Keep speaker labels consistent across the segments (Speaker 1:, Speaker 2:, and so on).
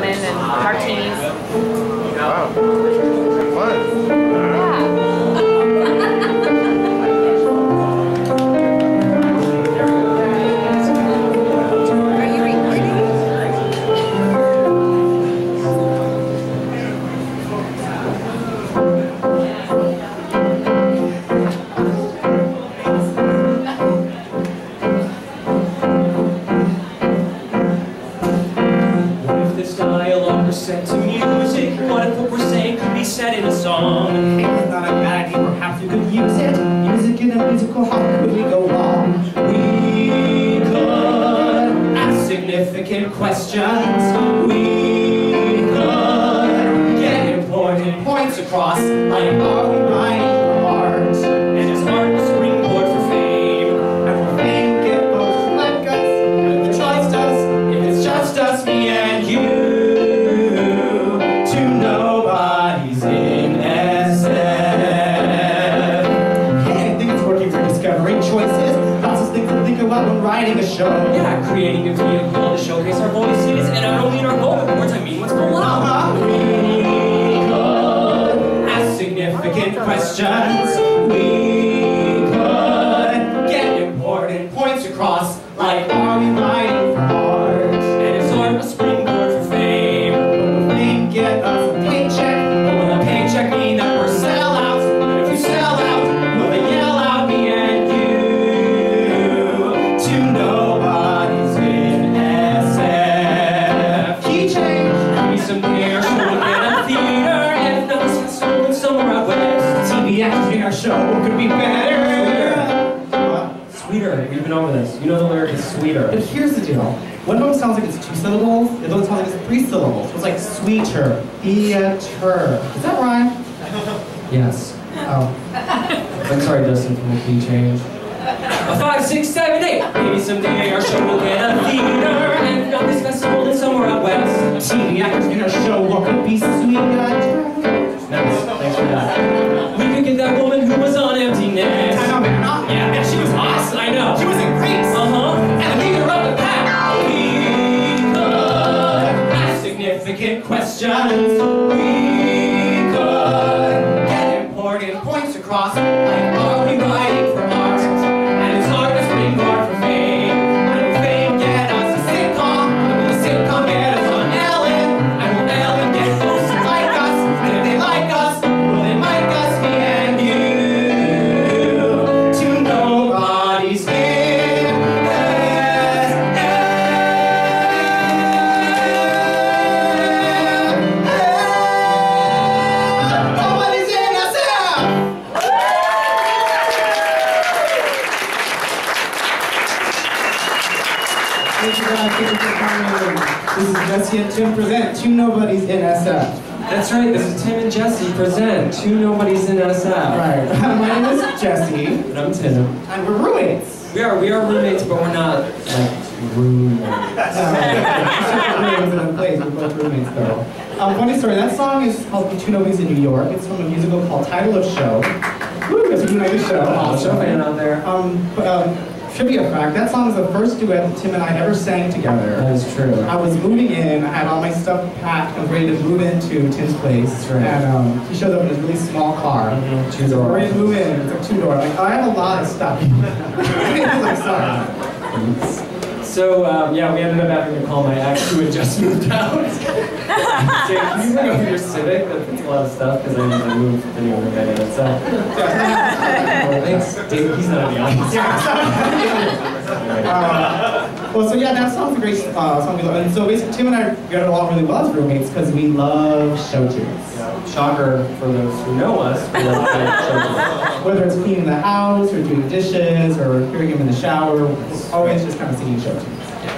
Speaker 1: lemon and martinis.
Speaker 2: Wow. Fun.
Speaker 3: Set to music. What if what we're saying could be said in a song?
Speaker 4: Hey, it's not a bad idea, perhaps we could use it. Music in a musical, how could we go wrong?
Speaker 3: We could ask significant questions. We could get important points across. Like, are we writing for art? And is art a springboard for fame?
Speaker 4: And will fame get both like us?
Speaker 3: And if the choice does, if it's just us, me and you. Nobodies in SF.
Speaker 4: Hey, I think it's working for discovering choices. Lots of things to think about when writing a show.
Speaker 3: Yeah, creating a vehicle to showcase our voices, and I don't mean our vocal cords, I mean what's going on. We could ask significant questions. We could get important points across, like, are we writing for art? And is art a springboard for fame?
Speaker 4: Will fame get us a paycheck?
Speaker 3: Or will a paycheck mean that we're sellouts? And if we sell out, will they yell out me and you? To nobodies in SF.
Speaker 4: Key change.
Speaker 3: Maybe someday our show will get a theater, and if not, it's been stolen somewhere out west.
Speaker 4: TV actors in our show could be better.
Speaker 3: Sweeter. We've been over this. You know the lyric is sweeter.
Speaker 4: But here's the deal. One of them sounds like it's 2 syllables, the other one sounds like it's 3 syllables. So it's like sweeter, theater. Does that rhyme?
Speaker 3: Yes.
Speaker 4: Oh.
Speaker 3: I'm sorry, Dustin, from the key change. A 5, 6, 7, 8. Maybe someday our show will get a theater, and if not, this festival is somewhere out west.
Speaker 4: TV actors in our show what could be sweeter.
Speaker 3: Nice. Thanks for that. We could get that woman who was on Emptiness.
Speaker 4: I know, man.
Speaker 3: Yeah, man, she was awesome. I know.
Speaker 4: She was in Greece.
Speaker 3: And the leader of the pack. We could ask significant questions. We could get important points across. Like, are we writing for art? And is art a springboard for fame? And will fame get us a sitcom? And will the sitcom get us on Ellen? And will Ellen get folks to like us? And if they like us, will they like us, me and you? To nobodies in SF. Nobody's in SF.
Speaker 4: Thank you guys. Thank you for coming. This is Jesse and Tim present 2 Nobodies in SF.
Speaker 3: That's right, this is Tim and Jesse present 2 Nobodies in SF.
Speaker 4: Right. My name is Jesse.
Speaker 3: And I'm Tim.
Speaker 4: And we're roommates.
Speaker 3: We are roommates, but we're not, like, roommates.
Speaker 4: Roommates in a place. We're both roommates, though. Funny story, that song is called 2 Nobodies in New York. It's from a musical called Title of Show. Woo, that's a good show.
Speaker 3: Show fan out there.
Speaker 4: Trivia fact, that song is the first duet that Tim and I ever sang together.
Speaker 3: That is true.
Speaker 4: I was moving in, I had all my stuff packed, I was ready to move into Tim's place.
Speaker 3: That's right.
Speaker 4: And he showed up in his really small car.
Speaker 3: Mm-hmm. 2-door.
Speaker 4: We're ready to move in, it's a 2-door. Like, oh, I have a lot of stuff. He's like, sorry.
Speaker 3: So, yeah, we ended up having to call my ex who had just moved out. Say, can you bring over your Civic? That's a lot of stuff, because I usually move anywhere with it. So, thanks, Dave. He's not in the audience.
Speaker 4: Well, so yeah, that song's a great song we love. And so basically, Tim and I got along really well as roommates because we love show tunes.
Speaker 3: Yeah. Shocker for those who know us, we love show tunes.
Speaker 4: Whether it's cleaning the house, or doing dishes, or hearing him in the shower, we're always just kind of singing show tunes.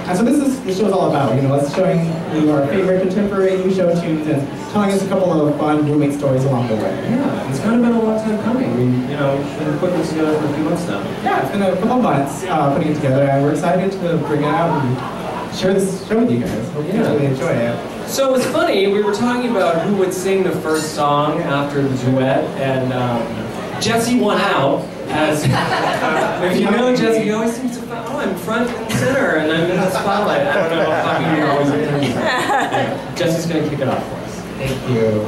Speaker 4: And so this show is all about, us showing you our favorite contemporary new show tunes and telling us a couple of fun roommate stories along the way.
Speaker 3: Yeah, it's kind of been a long time coming. We've been putting this together for a few months now.
Speaker 4: Yeah, it's been a couple months putting it together, and we're excited to bring it out and share this show with you guys. Hope you really enjoy it.
Speaker 3: So it's funny, we were talking about who would sing the first song after the duet, and Jesse won out. As if you know Jesse, he always seems to I'm front and center, and I'm in the spotlight. I don't know how you always Jesse's going to kick it off for us.
Speaker 4: Thank you.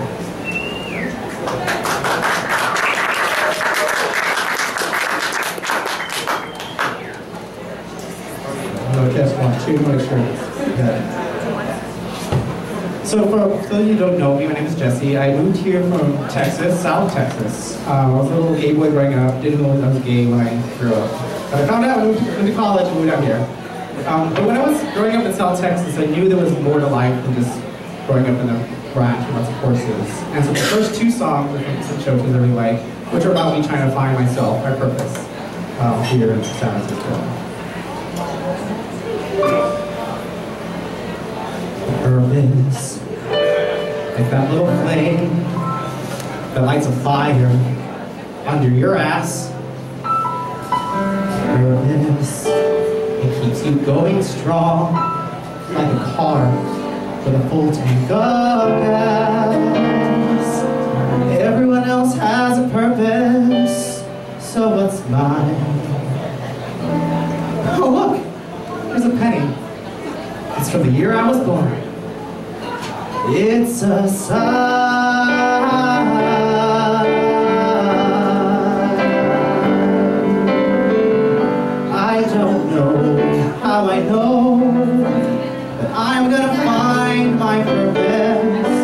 Speaker 4: Test 1, 2, make sure it's good. So for those of you who don't know me, my name is Jesse. I moved here from Texas, South Texas. I was a little gay boy growing up, didn't know I was gay when I grew up. But I found out, moved to college, moved out here. But when I was growing up in South Texas, I knew there was more to life than just growing up in a ranch with lots of horses. And so the first 2 songs were some shows I really like, which are about me trying to find myself, my purpose, here in San Francisco. Purpose, like that little flame that lights a fire under your ass. Purpose, it keeps you going strong, like a car with a full tank of gas. Everyone else has a purpose, so what's mine? Oh look, there's a penny. It's from the year I was born. It's a sign. I don't know how I know that I'm gonna find my purpose.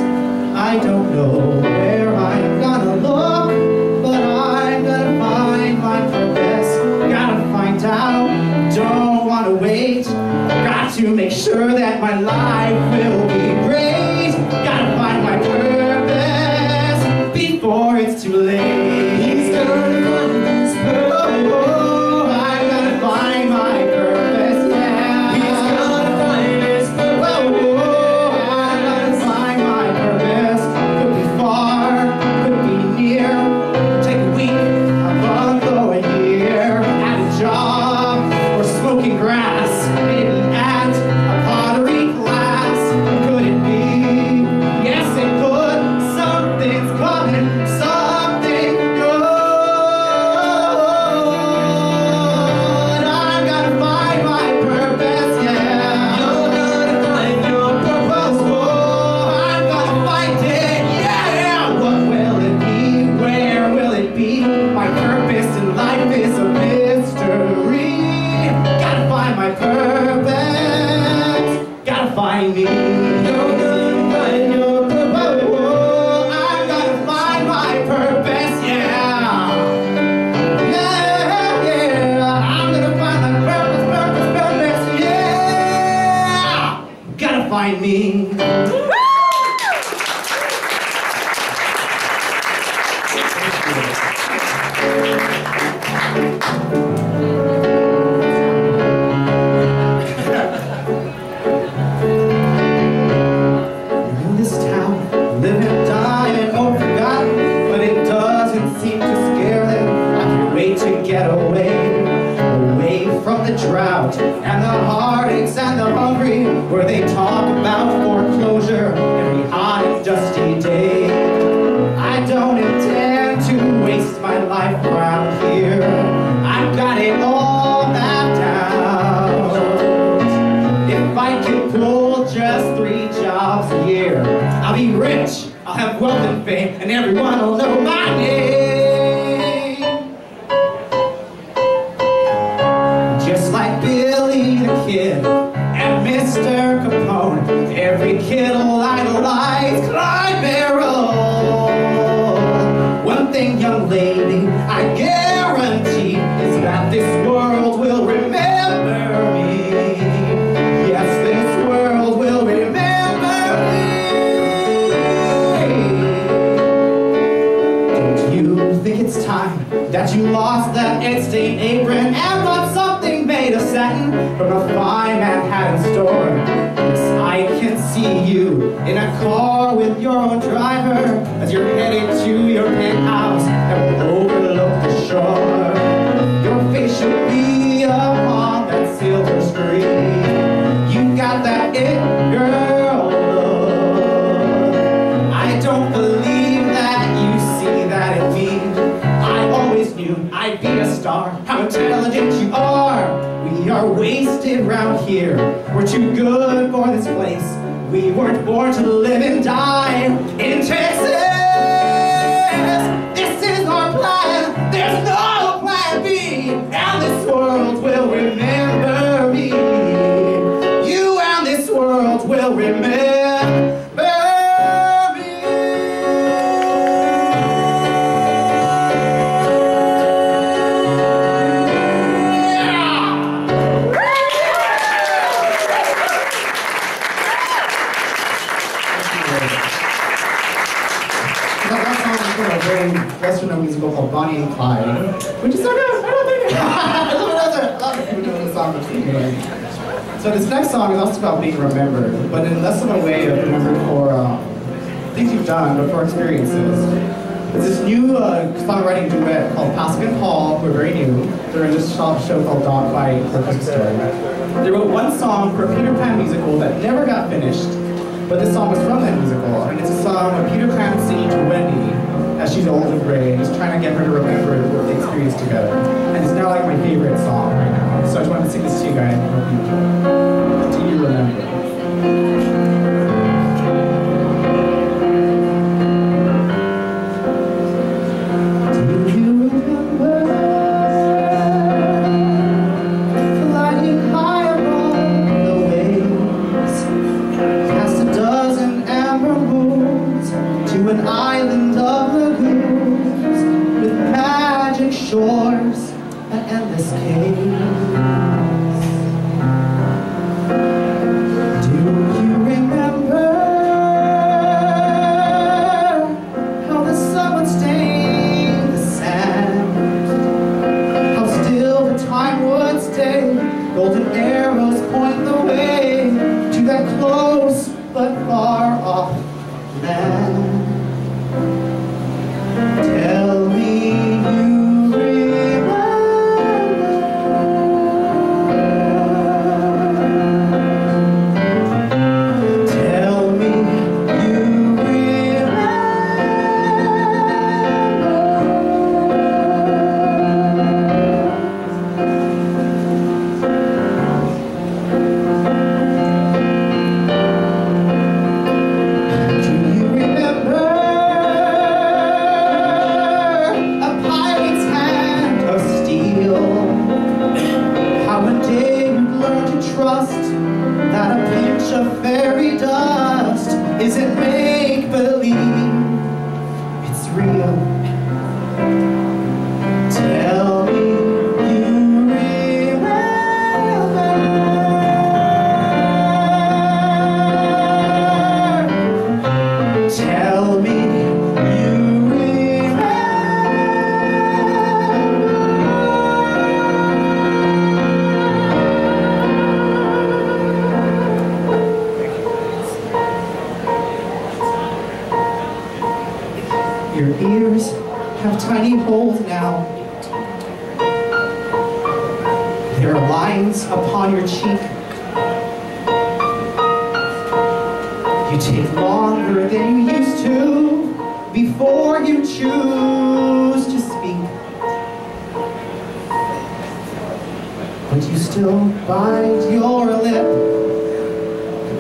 Speaker 4: I don't know where I'm gonna look, but I'm gonna find my purpose. Gotta find out, don't wanna wait. Got to make sure that my life will be great. Gotta find my purpose before it's too late. He's gonna find his purpose. Oh, I gotta find my purpose, yeah. He's gonna find his purpose. Oh, I gotta find my purpose. Could be far, could be near. Take a week, a month, or a year. At a job, or smoking grass. Maybe at a pottery class. Could it be? Yes, it could. Something's coming, something good. I gotta find my purpose, yeah. You're gonna find your purpose. Oh, I'm gonna find it, yeah. What will it be? Where will it be? My purpose in life is a mystery. Gotta find my purpose. Gotta find me. You're gonna find your purpose. Oh, I gotta find my purpose, yeah. Yeah, yeah. I'm gonna find my purpose, yeah. Gotta find me. In this town, living, dying, or forgotten, but it doesn't seem to scare them. I can't wait to get away from the drought and the heartaches and the hungry, where they talk about foreclosure every hot and dusty day. I don't intend to waste my life around here. I've got it all mapped out. If I can pull just 3 jobs a year, I'll be rich, I'll have wealth and fame, and everyone will know my name. Just like Billy the Kid and Mr. Capone, every kid will idolize CLYDE Barrel. One thing, young lady, I guarantee is that this world will remember me. Yes, this world will remember me. Don't you think it's time that you lost that Ed-State apron and bought something made of satin from a fine Manhattan store? Yes, I can see you in a car with your own driver as you're headed to your penthouse that will overlook the shore. Your face should be up on that silver screen. You got that it girl look. I don't believe that you see that in me. I always knew I'd be a star. How intelligent you are. We are wasted round here. We're too good for this place. We weren't born to live and die in Texas. This is our plan. There's no plan B. And this world will remember me. You and this world will remember. Western musical called Bonnie and Clyde, which is sort of, I don't think, a lot of people doing the song between me. So this next song is also about being remembered, but in less of a way of remembered for things you've done, but for experiences. There's this new songwriting duet called PASEK and Paul, who are very new. They're in this show called Dog Fight for Christmas Story. They wrote one song for a Peter Pan musical that never got finished, but this song was from that musical, and it's a song of Peter Pan singing to Wendy as she's old and gray, and he's trying to get her to remember what they experienced together. And it's now like my favorite song right now. So I just wanted to sing this to you guys and hope you enjoy. Do you remember? Shores and endless caves. Do you remember how the sun would stain the sand? How still the time would stay? Golden arrows point the way to that close but far off land. Tell me your ears have tiny holes now. There are lines upon your cheek. You take longer than you used to before you choose to speak. But you still bite your lip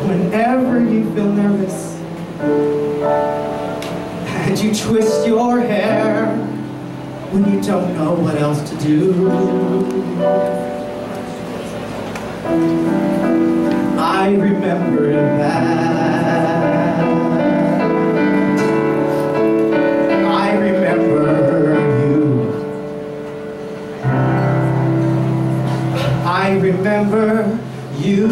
Speaker 4: whenever you feel nervous. And you twist your hair when you don't know what else to do. I remember that. I remember you. I remember you.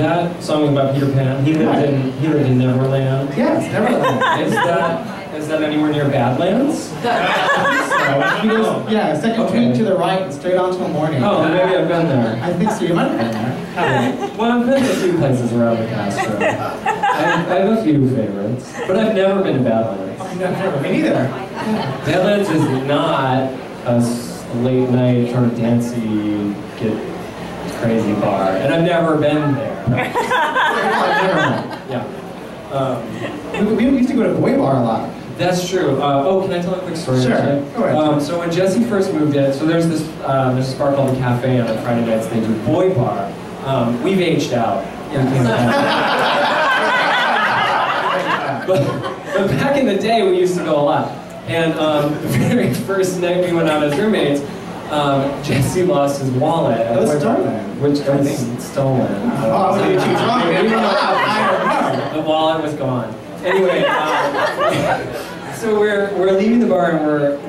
Speaker 1: that song was about Peter Pan. He lived in Neverland.
Speaker 4: Yes, Neverland.
Speaker 1: Is that anywhere near Badlands?
Speaker 4: Yeah, second tweet to the right, straight on till morning.
Speaker 1: Oh, maybe I've been there.
Speaker 4: I think so. You might have been there.
Speaker 1: Well, I've been to a few places around the Castro. I have a few favorites, but I've never been to Badlands.
Speaker 4: Never, me neither.
Speaker 1: Badlands is not a late night sort of dancey, get crazy bar, and I've never been there. Yeah.
Speaker 4: We used to go to Boy Bar a lot.
Speaker 1: That's true. Oh, can I tell a quick story?
Speaker 4: Sure. Go ahead.
Speaker 1: So when Jesse first moved in, so there's this bar called the Cafe, and on Friday nights they do Boy Bar. We've aged out. But back in the day, we used to go a lot. And the very first night we went out as roommates, Jesse lost his wallet.
Speaker 4: It was stolen.
Speaker 1: Which was stolen.
Speaker 4: Oh, so you choose wrong. I don't know.
Speaker 1: The wallet was gone. Anyway, so we're leaving the bar and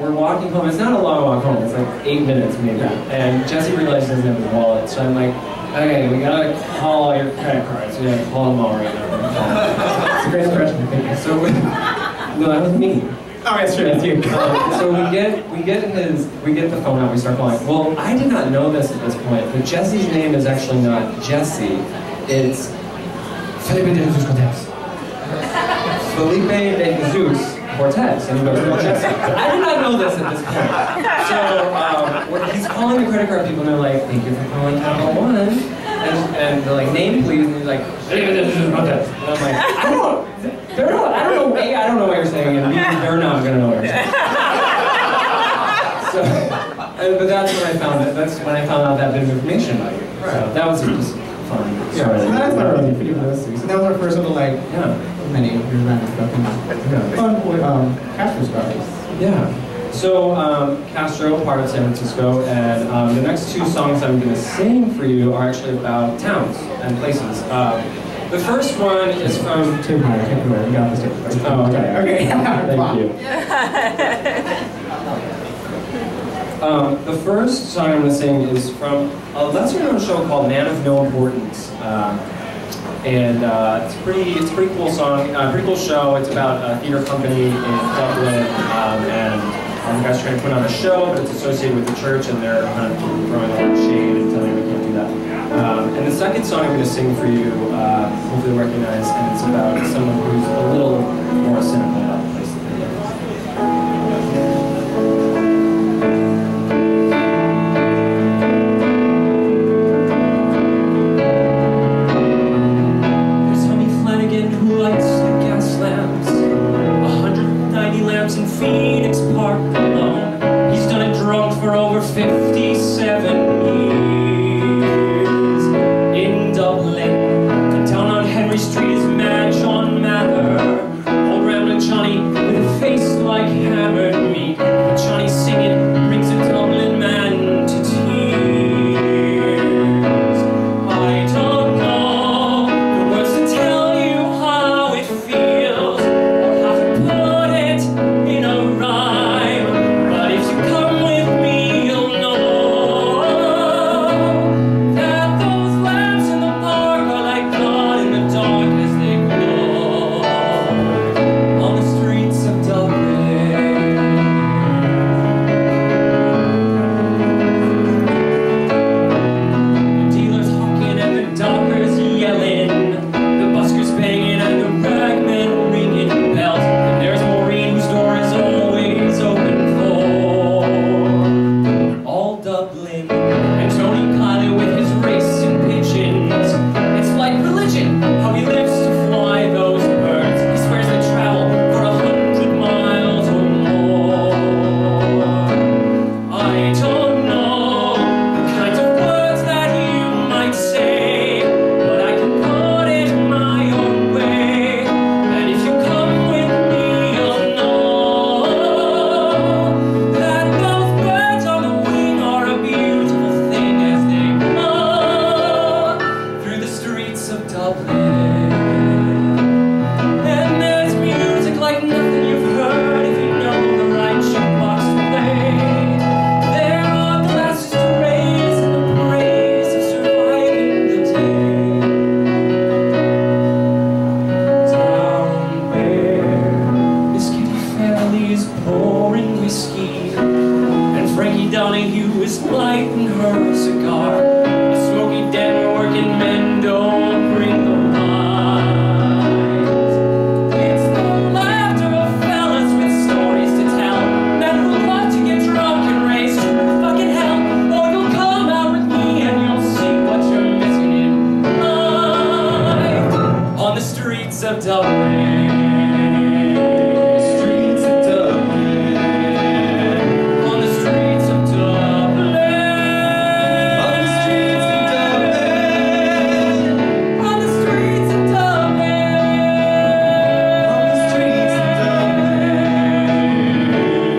Speaker 1: we're walking home. It's not a long walk home. It's like 8 minutes maybe. And Jesse realizes he doesn't have his wallet. So I'm like, okay, we gotta call your credit cards. We gotta call them all right now.
Speaker 4: It's a great impression.
Speaker 1: So no, that was me.
Speaker 4: Oh, that's true. That's you.
Speaker 1: So we get the phone out. We start calling. Well, I did not know this at this point, but Jesse's name is actually not Jesse. It's Felipe de Jesus Cortez. Felipe de Jesus Cortez, and he goes, well, Jesse. I did not know this at this point. So he's calling the credit card people, and they're like, "Thank you for calling Capital One," and they're like, "Name, please," and he's like, "Felipe de Jesus Cortez," and I'm like, I don't know. I don't know what you're saying, and B, they're not gonna know what you're saying. So, but that's when I found it. That's when I found out that bit of information about you. So that was just fun.
Speaker 4: Yeah, so that's not really pretty close. So that was our first little many random stuff. Fun Castro stories.
Speaker 1: Yeah. So Castro, part of San Francisco, and the next two songs I'm going to sing for you are actually about towns and places. The first one is from
Speaker 4: Tim Wagner. You got this.
Speaker 1: Oh, okay.
Speaker 4: Okay.
Speaker 1: Thank you. The first song I'm going to sing is from a lesser-known show called Man of No Importance, and it's a pretty cool song, pretty cool show. It's about a theater company in Dublin, and the guys trying to put on a show, but it's associated with the church, and they're kind of throwing a lot of shade and telling them we can't do that. And the second song I'm going to sing for you, hopefully recognize, and it's about someone who's a little more cynical about the place that they live. Who lights the gas lamps, 190 lamps in Phoenix Park alone. He's done it drunk for over 57 years. In Dublin, down on Henry Street is Mad John Mather. Old round Johnny with a face like hammered meat. When Johnny's singing brings a Dublin man to tears. I don't know the words to tell
Speaker 3: of Dublin. Streets of Dublin. On the streets of Dublin. On the streets of Dublin. On the streets of Dublin. On the streets of Dublin.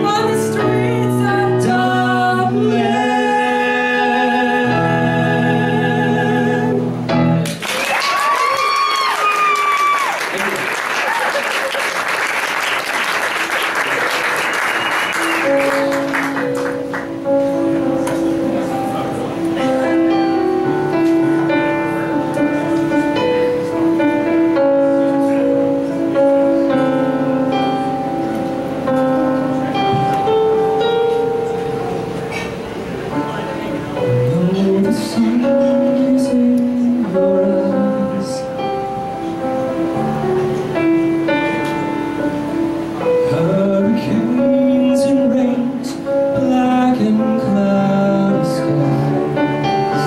Speaker 3: On the streets of Dublin. Hurricanes and rains, black and cloudy skies,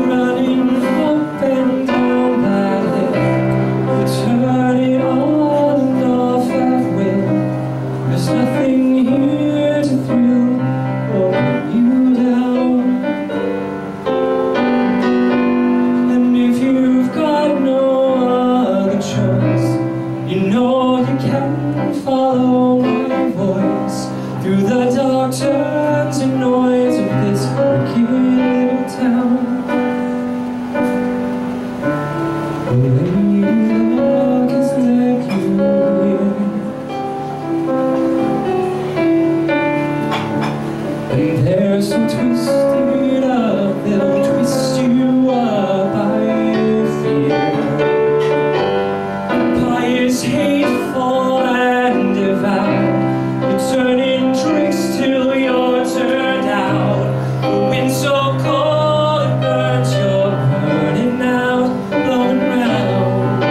Speaker 3: running up and down that hill, turning on and off at will. There's nothing here to thrill or put you down. And if you've got no other choice, you know you can follow my voice through the dark turns and noise of this wicked little town. The lady luck has led you here, and they're so twisted up, they'll twist you up by your fear. Pious, hateful, and devout, you turn in tricks till you're turned out. The wind so cold it burns, you're burning out, blowing round.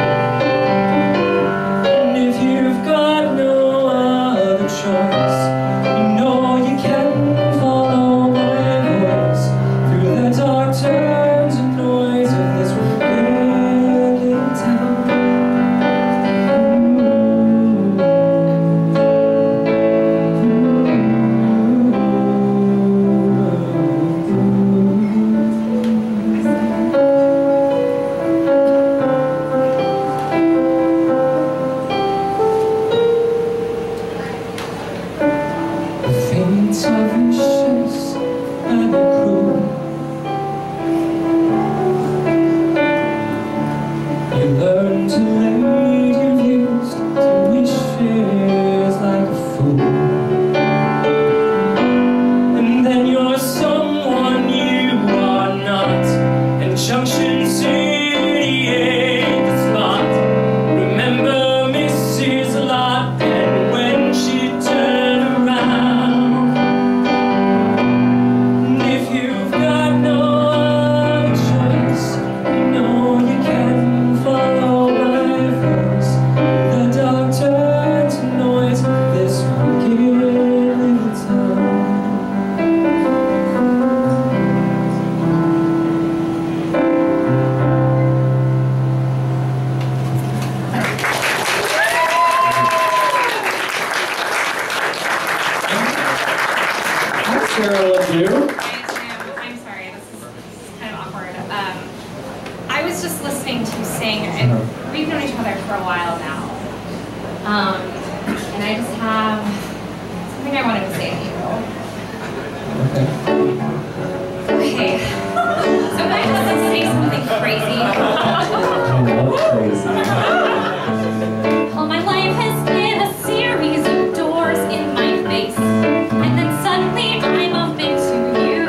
Speaker 3: And if you've got no other choice, you know you can follow my voice through the dark turns and noise of this wicked little town. The fates are vicious and they're cruel. You learn to lay your views to wishes like a fool, and then you're someone you are not, and Junction City ain't the spot. Remember Mrs. Lot and when she turned around. And if you've got no other choice, you know you can follow my voice. The dark turns and noise of this wicked little town.
Speaker 1: Hi, Sarah LeDoux.
Speaker 5: I'm sorry, this is kind of awkward. I was just listening to you sing, and we've known each other for a while now. And I just have something I wanted to say to you. Okay. So my husband say something crazy.
Speaker 1: I love crazy.
Speaker 5: Well, my life has been a series of doors in my face, and then suddenly I bump into you.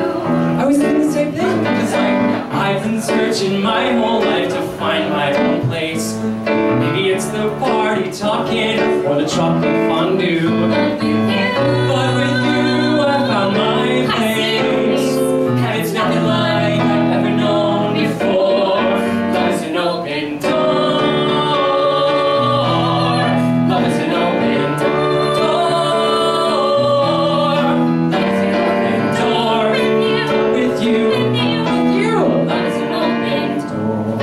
Speaker 3: I was thinking the same thing, because I've been searching my whole life to find my own place. Maybe it's the party talking or the chocolate fondue. But with you, I found my place. And it's nothing like I've ever known before. Love is an open door. Love is an open door. Love is an open door. With you. Love is an open door.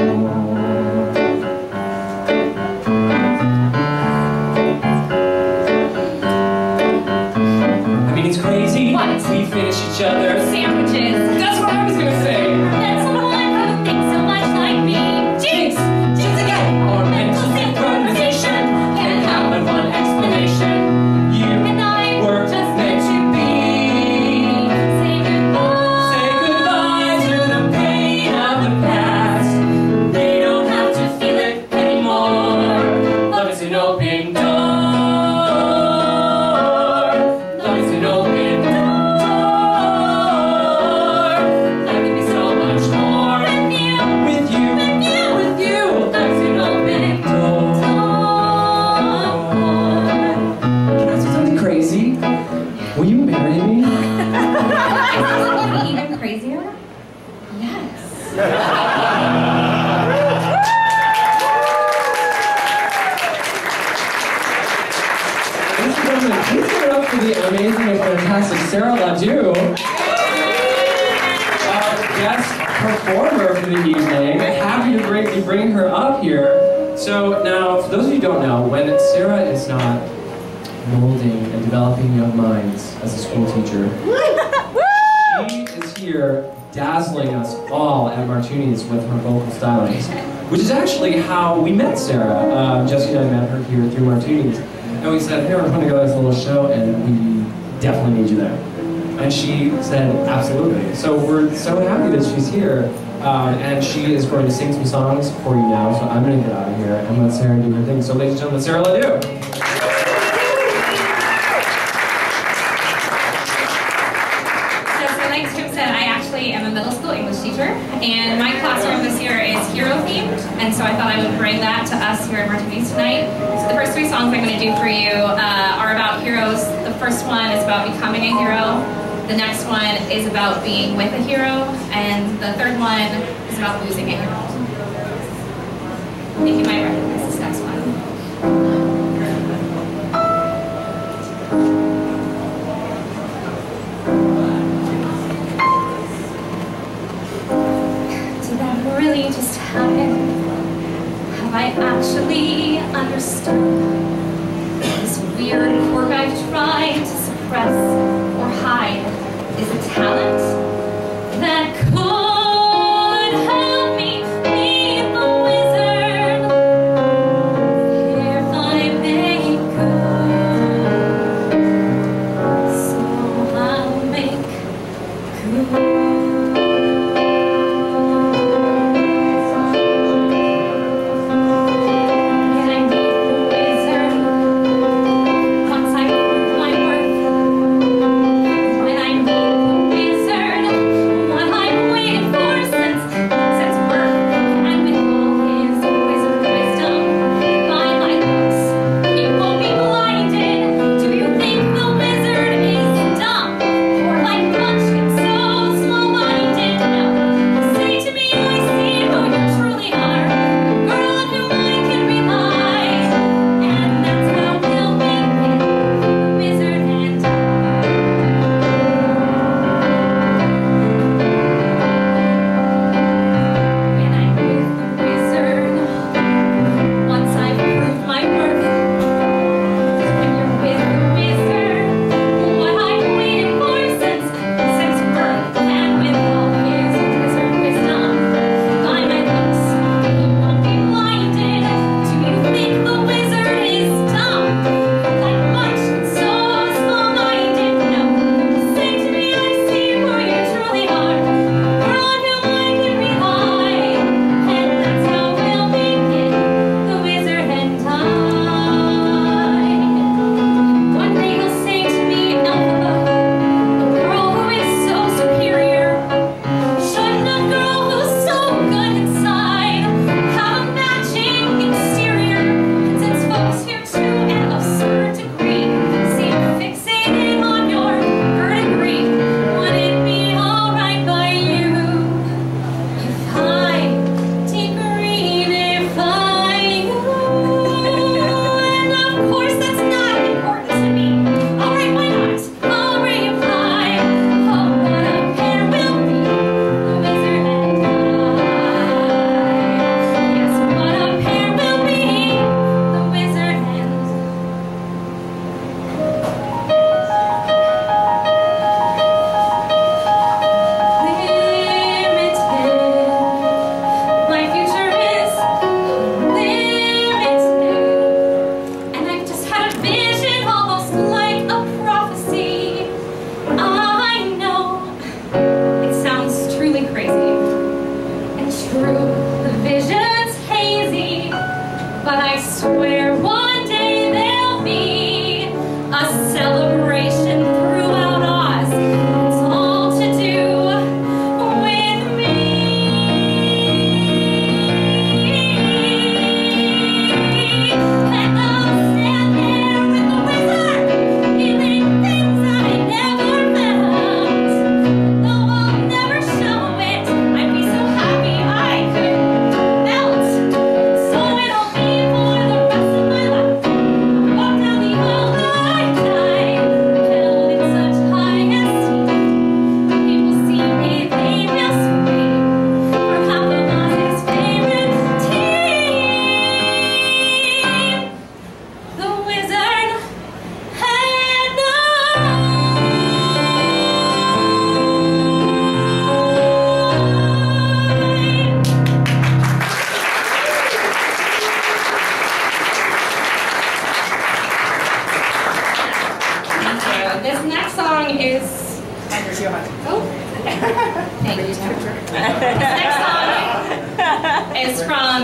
Speaker 1: each other
Speaker 5: Sandwiches.
Speaker 1: That's what I was gonna say.
Speaker 5: That's someone who thinks so much like me. Jinx! Jinx again!
Speaker 1: Our mental synchronization can't have but one explanation. You
Speaker 5: And I
Speaker 1: were
Speaker 5: just
Speaker 1: meant to be.
Speaker 5: Say goodbye.
Speaker 1: Say goodbye to the pain of the past. We don't have to feel it anymore. Love is an open door. Love is an open door. Life can be so much more
Speaker 5: With you.
Speaker 1: with you,
Speaker 5: With you.
Speaker 1: with you. Love is an open door. Can I say something crazy? Will you marry me?
Speaker 5: Something even crazier? Yes.
Speaker 1: Ladies and gentlemen, please give it up for the amazing and fantastic Sarah Ledoux, our guest performer for the evening. Happy to bring her up here. So now, for those of you who don't know, when Sarah is not molding and developing young minds as a school teacher, she is here dazzling us all at Martuni's with her vocal stylings, which is actually how we met Sarah. Jesse and I met her here through Martuni's. And we said, hey, we're putting together this little show and we definitely need you there. And she said, absolutely. So we're so happy that she's here. And she is going to sing some songs for you now, so I'm going to get out of here and let Sarah do her thing. So ladies and gentlemen, Sarah Ledoux.
Speaker 5: So like Tim said, I actually am a middle school English teacher, and my classroom this year is hero themed, and so I thought I would bring that to us here at Martuni's tonight. So the first 3 songs I'm going to do for you are about heroes. The first one is about becoming a hero. The next one is about being with a hero, and the third one is about losing a hero. I think you might recognize this next one. Did that really just happen? Have I actually understood this weird quirk I've tried to suppress or hide is a talent that could help me be the wizard if I make good. So I'll make good. Once I prove my worth, when I meet the wizard.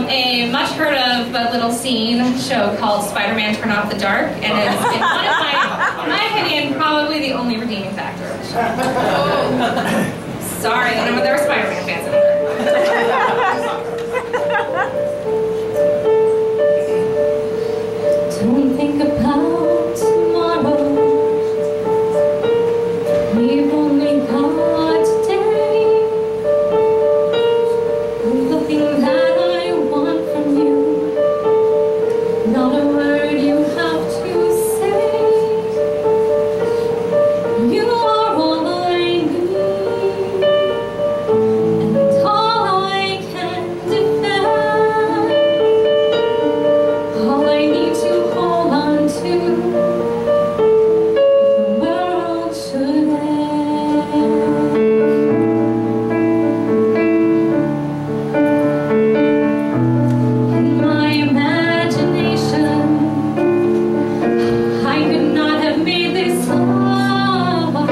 Speaker 5: a much heard of but little seen show called Spider-Man Turn Off the Dark, and it's one of in my opinion, probably the only redeeming factor of the show. Sorry, I know there were Spider-Man fans in there.
Speaker 6: Don't think about tomorrow. We've only got today. The thing that I want from you, not a word you have to say. You are all I need, and all I can defend. All I need to hold on to, if the world should end. In my imagination, I could not have made this love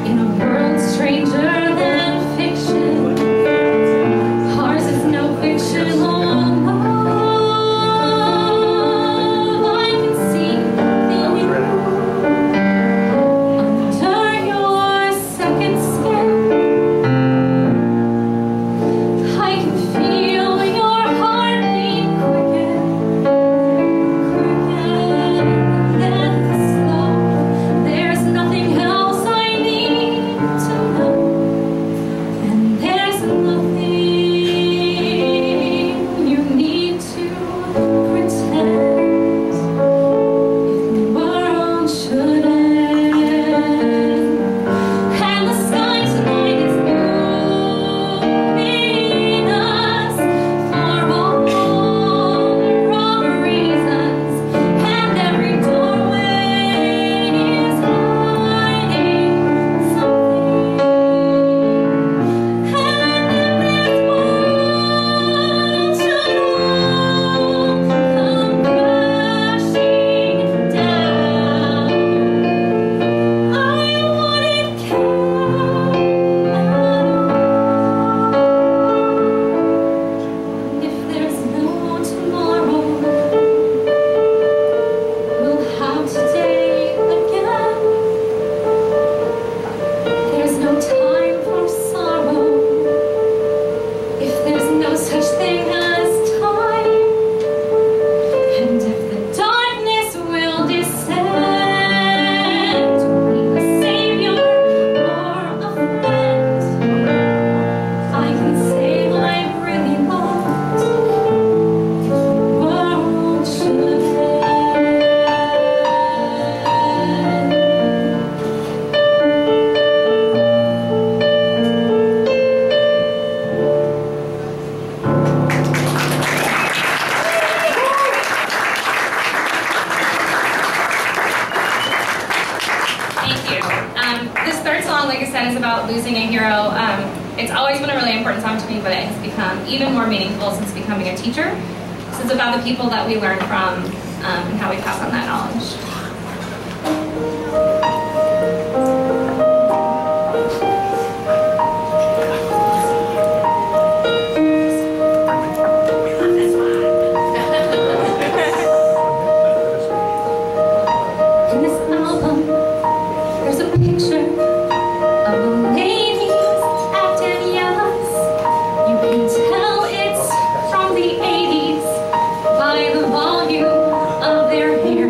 Speaker 6: in a world stranger than fiction. Ours is no fictional love. I can see you under your second skin. I can feel your heartbeat quicken, then slow. There's nothing else I need to know, and there's nothing you need to pretend. If the world should end, and the sky tonight is moving us for all the wrong reasons, and every doorway is hiding something. And if this world should all come crashing down, I wouldn't care at all. If there's no tomorrow, we'll have today again. There's no time for sorrow, if there's no such thing as time. And if the darkness will descend, a savior or a friend, I can say I'm really lost. The world should end.
Speaker 5: Thank you. This third song, like I said, is about losing a hero. It's always been a really important song to me, but it has become even more meaningful since becoming a teacher. So it's about the people that we learn from and how we pass on that knowledge.
Speaker 6: In this album, there's a picture of the ladies at Daniela's. You can tell it's from the 80s by the volume of their hair.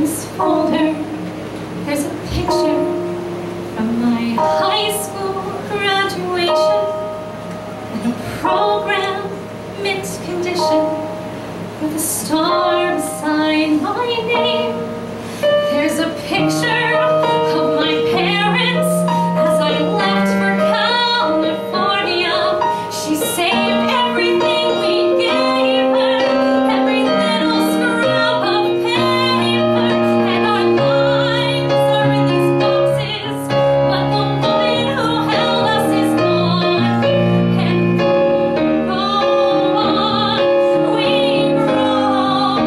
Speaker 6: this folder, there's a picture from my high school graduation and a program mint condition with a star beside my name. There's a picture of my parents as I left for California. She saved everything we gave her, every little scrap of paper, and our lives are in these boxes, but the woman who held us is gone, and we grow on, we grow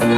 Speaker 6: so.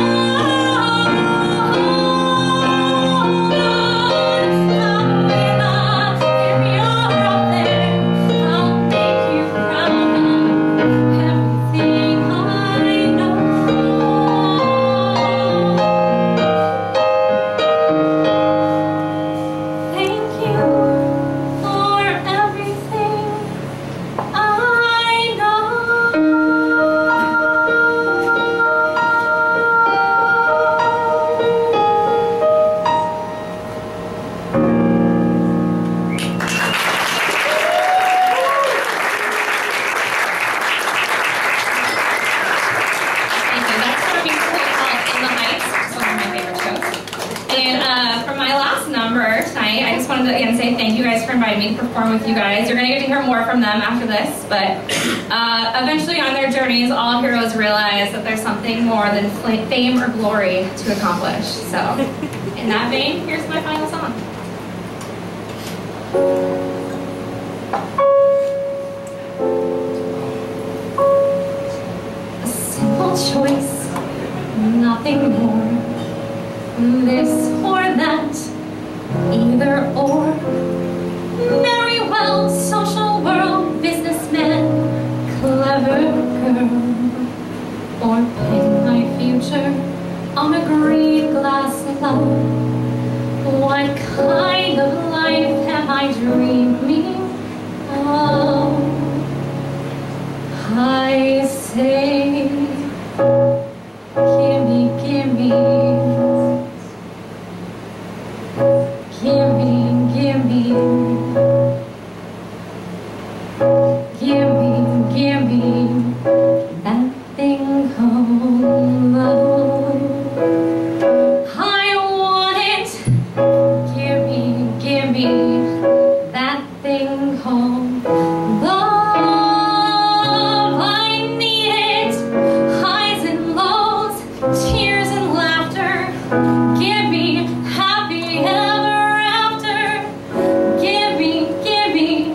Speaker 6: With you guys. You're going to get to hear more from them after this, but eventually on their journeys, all heroes realize that there's something more than fame or glory to accomplish. So, in that vein, here's my final song. A simple choice, nothing more. This or that, either or. Very well, social world, businessman, clever girl, or pick my future on a green glass love. What kind of life am I dreaming of? I say, gimme, gimme. Gimme, gimme. Gimme, gimme that thing called love. I want it. Gimme, gimme that thing called love. I need it. Highs and lows, tears and laughter. Give me happy ever after. Gimme, gimme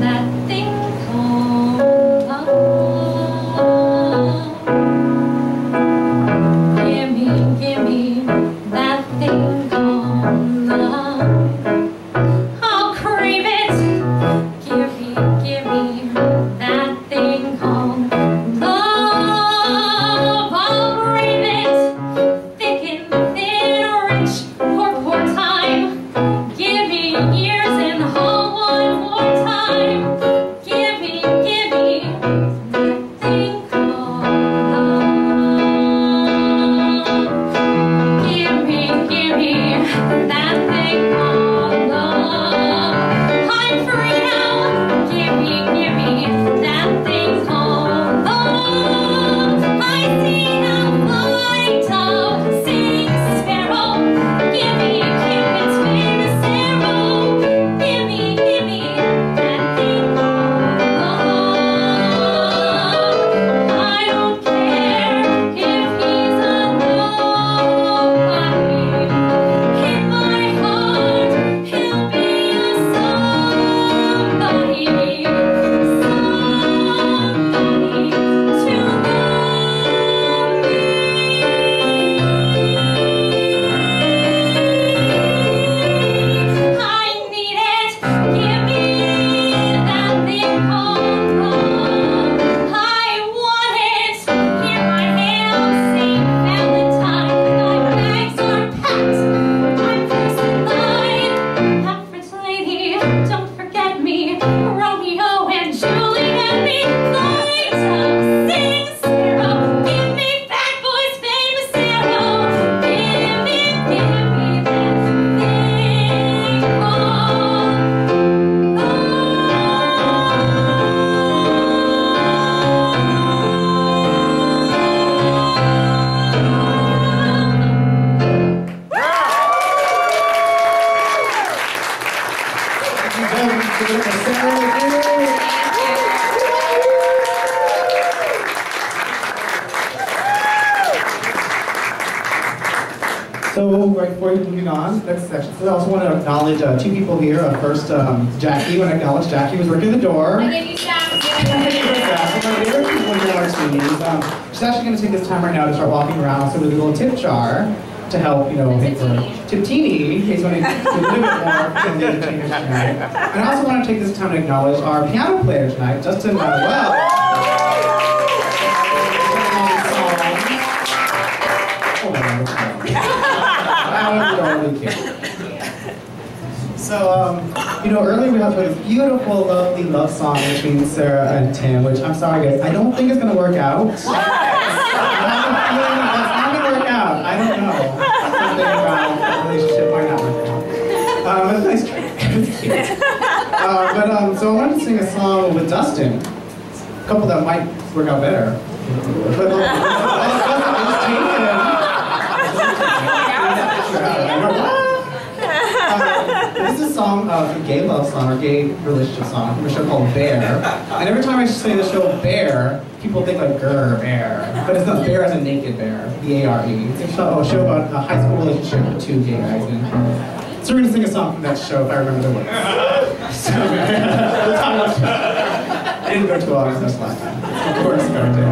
Speaker 6: that thing called love.
Speaker 4: So right before moving on, next section. So I also want to acknowledge two people here. First, Jackie. I want to acknowledge Jackie was working the door.
Speaker 5: I gave you snacks.
Speaker 4: She's actually going to take this time right now to start walking around. So with a little tip jar to help, you know, pay for Tiptini, in case you want to do a little bit more than the entertainers tonight. And I also want to take this time to acknowledge our piano player tonight, Dustin Manuel. So, you know, earlier we had this beautiful, lovely love song between Sarah and Tim, which I'm sorry guys, I don't think it's gonna work out. It's not gonna work out. I don't know. Something about that relationship might not work out. But nice try. It's cute. So I wanted to sing a song with Dustin. A couple that might work out better. This is a song, a gay love song, or gay relationship song from a show called Bear. And every time I say the show Bear, people think like grr, bear. But it's not Bear as a naked bear, B-A-R-E. It's a show about a high school relationship with two gay guys. And so we're going to sing a song from that show if I remember the words. So, I didn't go to all of this last time. Of course, I did.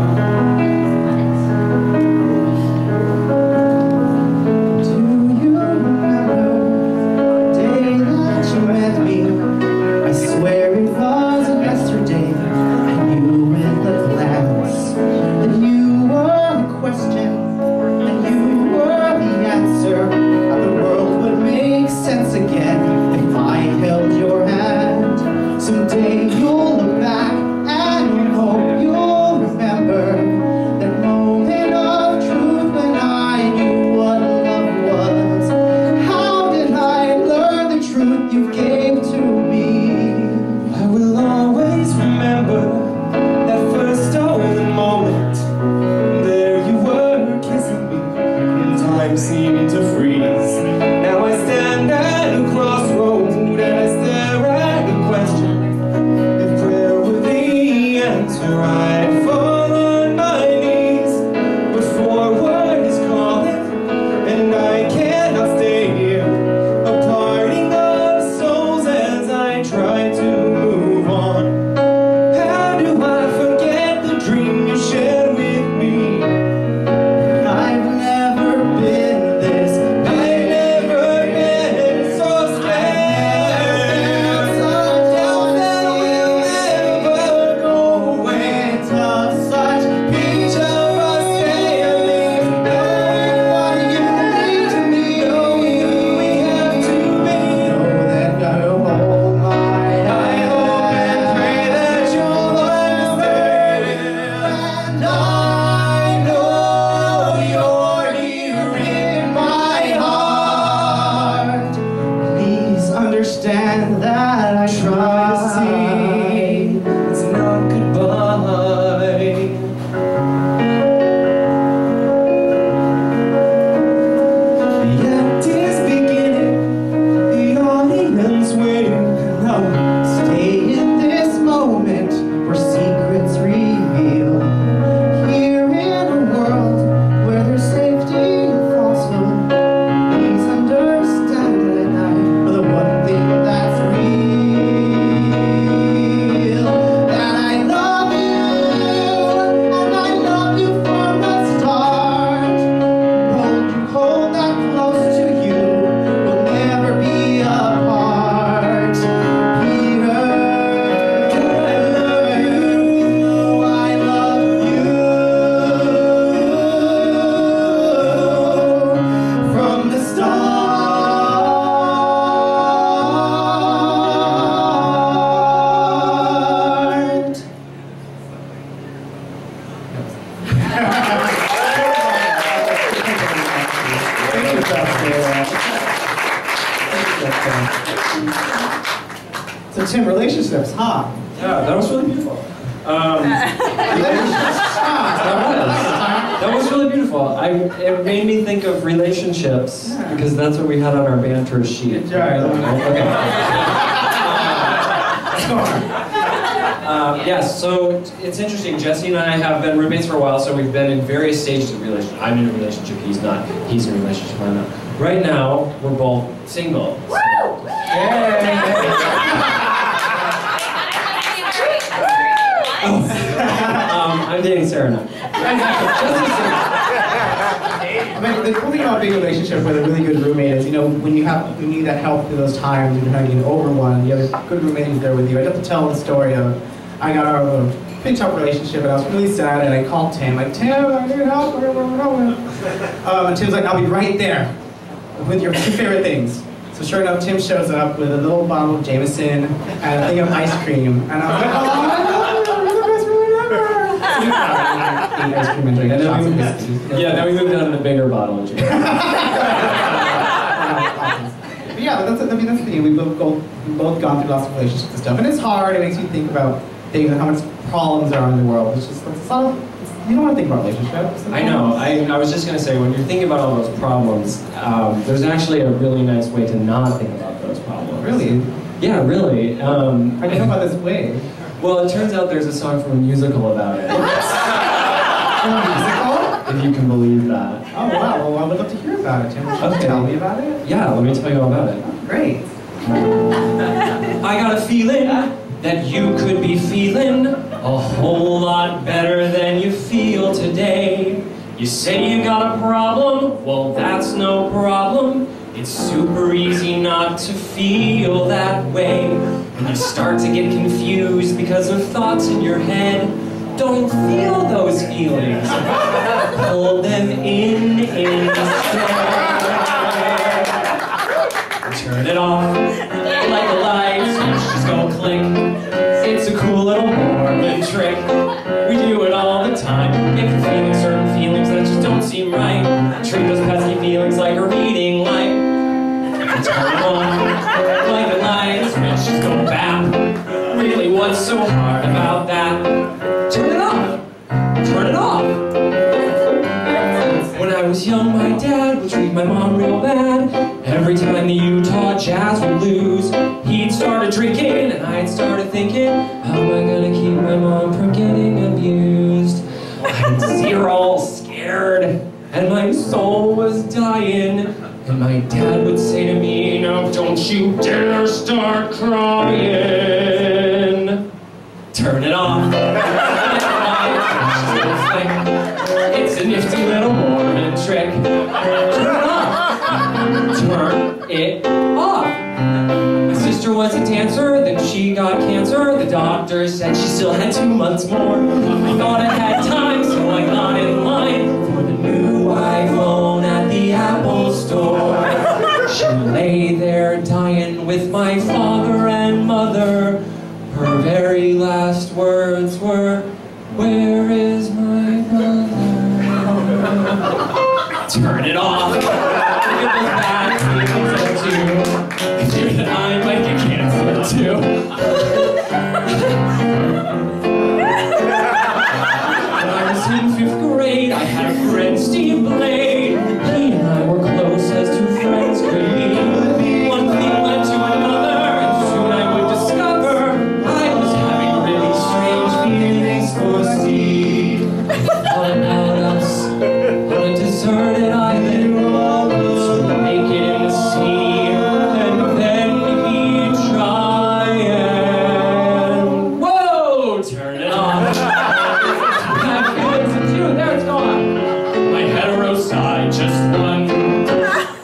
Speaker 4: So Tim, relationships, huh?
Speaker 1: Yeah, that was really beautiful. That was really beautiful. It made me think of relationships because that's what we had on our banter sheet.
Speaker 4: Right.
Speaker 1: Okay. Yes, so it's interesting. Jesse and I have been roommates for a while, so we've been in various stages of relationship. I'm in a relationship, he's not. He's in a relationship, I'm not. Right now, we're both single. So. I'm dating Sarah now.
Speaker 4: The cool thing about being in a relationship with a really good roommate is, you know, when you need that help through those times when you're trying to get over one, you have a good roommate who's there with you. I'd have to tell the story of, I got out of a pretty tough relationship and I was really sad and I called Tim, like, Tim, I need help, and Tim's like, I'll be right there with your 2 favorite things. So sure enough, Tim shows up with a little bottle of Jameson and a thing of ice cream, and I was like, oh my God, you're the best roommate ever! Eat ice cream and drink shots of whiskey.
Speaker 1: Yeah, then we moved on to the bigger bottle of Jameson.
Speaker 4: But yeah, that's the thing. We've both gone through lots of relationships and stuff, and it's hard. It makes you think about things and how much problems there are in the world. It's just, it's not, you don't want to think about relationships.
Speaker 1: I know. I was just going to say, when you're thinking about all those problems, there's actually a really nice way to not think about those problems.
Speaker 4: Really?
Speaker 1: Yeah, really.
Speaker 4: How do you know about this way?
Speaker 1: Well, it turns out there's a song from a musical about it.
Speaker 4: From a musical?
Speaker 1: If you can believe that.
Speaker 4: Oh wow, well I would love to hear about it, Tim. Can you tell me about it?
Speaker 1: Yeah, let me tell you all about it.
Speaker 4: Oh, great.
Speaker 1: I got a feeling that you could be feeling a whole lot better than you feel today. You say you got a problem, well that's no problem. It's super easy not to feel that way. When you start to get confused because of thoughts in your head, don't feel those feelings. Hold them in instead. Turn it off like a light switch, just go click. It's a cool little Mormon trick. We do it all the time. If you're feeling certain feelings that just don't seem right, treat those pesky feelings like a reading light. Turn it on like a light switch, just go bap. Really, what's so hard about that? Turn it off. Turn it off. When I was young, my dad would treat my mom real bad. Every time the Utah Jazz would lose, he'd started drinking, and I'd started thinking, how am I gonna keep my mom from getting abused? I'd see her all scared, and my soul was dying. And my dad would say to me, no, don't you dare start crying. Turn it off. It's a nifty little Mormon trick. Turn it off. Turn it off. My sister was a dancer, then she got cancer. The doctor said she still had 2 months more. I thought I had time, so I got in line for the new iPhone at the Apple store. She lay there dying with my father and mother. Her very last words were, where is my brother? Turn it off. Look at those bad feelings too. I fear that I might get cancer too. When I was in 5th grade, I had a friend, Steve Blade. He and I were close as 2 friends could be. One thing led to another, and soon I would discover I was having really strange feelings for Steve. I thought about us on a deserted island, so naked in the sea, and then he'd try and, whoa, turn it off. Bad feelings of 2, there it's gone. My hetero side just won.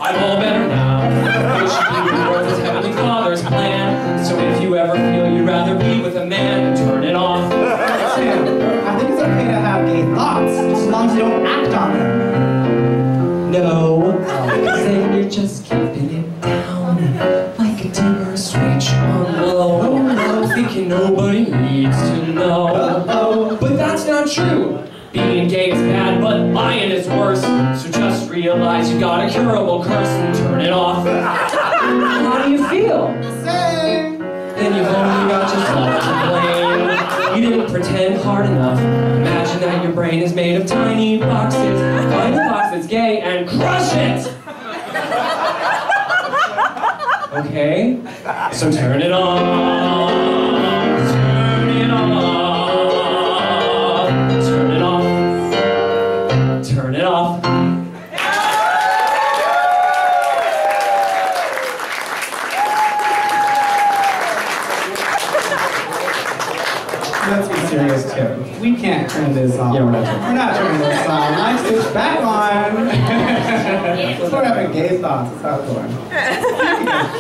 Speaker 1: I'm all better now. It should be the Lord's Heavenly Father's plan. So if you ever feel you'd rather be with a man, turn it off.
Speaker 4: Sam, I think it's okay to have gay thoughts, just as long as you don't act on them.
Speaker 1: No, because then you're just keeping it down like a dimmer switch on low, thinking nobody needs to know. But that's not true. Being gay is bad, but lying is worse. So just realize you got a curable curse and turn it off. How do you feel?
Speaker 4: Same.
Speaker 1: Then you've only got yourself to blame. You didn't pretend hard enough. Imagine that your brain is made of tiny boxes. Find a box that's gay and crush it! Okay? So turn it on. Turn it off. Turn it off. Turn it off.
Speaker 4: let's be serious too. We can't turn this on.
Speaker 1: Yeah,
Speaker 4: we're not turning this on. Light switch back on. We're having gay thoughts. That's how it's going.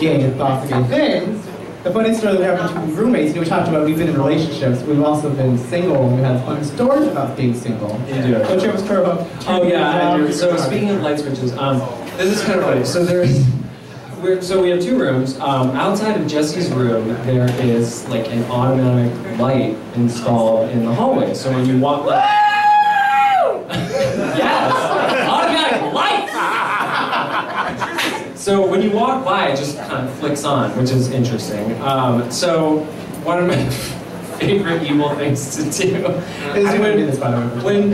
Speaker 4: Gay thoughts, gay things. The funny story that we have between roommates, we talked about we've been in relationships, we've also been single, and we had fun stories about being single.
Speaker 1: You do.
Speaker 4: Don't you have a story about?
Speaker 1: Oh yeah, I do. So speaking of light switches, this is kind of funny. So so we have two rooms. Outside of Jesse's room, there is like an automatic light installed in the hallway. So when you walk, yes, automatic lights. So when you walk by, it just kind of flicks on, which is interesting. So one of my favorite evil things to do is when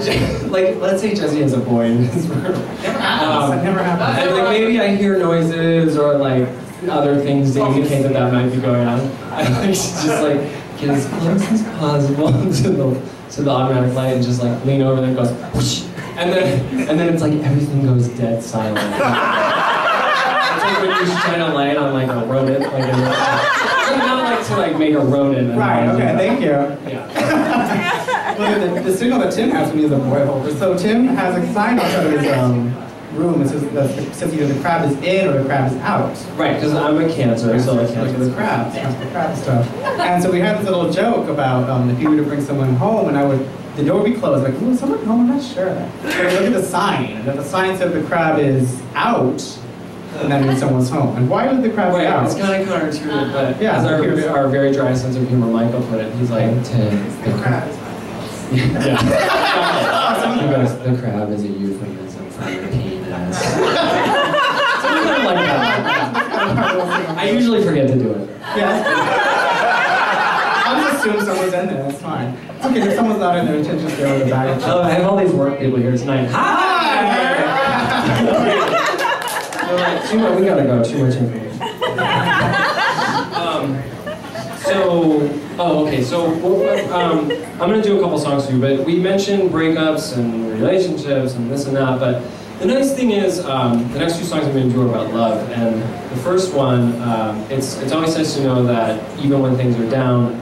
Speaker 1: like, let's say Jesse has a boy in his room.
Speaker 4: That never happens.
Speaker 1: And like maybe I hear noises or like other things to indicate that that might be going on. I like to just like get as close as possible to the automatic light and just like lean over and it goes whoosh, and then it's like everything goes dead silent. It's like when you're trying to light on like a rodent, like not like to like make a rodent.
Speaker 4: Right. Okay. Thank you.
Speaker 1: Yeah.
Speaker 4: Well, the signal that Tim has when he's a boy holder. So Tim has a sign outside of his room. It says either the crab is in or the crab is out.
Speaker 1: Right, because I'm a Cancer, so I can't
Speaker 4: the crabs. That's the crab stuff. And so we had this little joke about if you were to bring someone home, and the door would be closed. Like, ooh, someone home? I'm not sure. So I look at the sign, and if the sign said the crab is out, and that means someone's home. And why would the crab be out?
Speaker 1: It's kind of counterintuitive, but
Speaker 4: yeah,
Speaker 1: as our very dry sense of humor Michael put it, he's like, Tim, the crab is yeah. He goes, the crab is a euphemism for your penis. Something like that. I usually forget to do it.
Speaker 4: Yeah. I'll just assume someone's in there, that's fine. It's okay, if someone's not in there, just go to the back.
Speaker 1: Oh, I have all these work people here tonight. Hi! They're like, we gotta go, too much information. So I'm going to do a couple songs for you, but we mentioned breakups and relationships and this and that, but the nice thing is, the next two songs I'm going to do are about love, and the first one, it's always nice to know that even when things are down,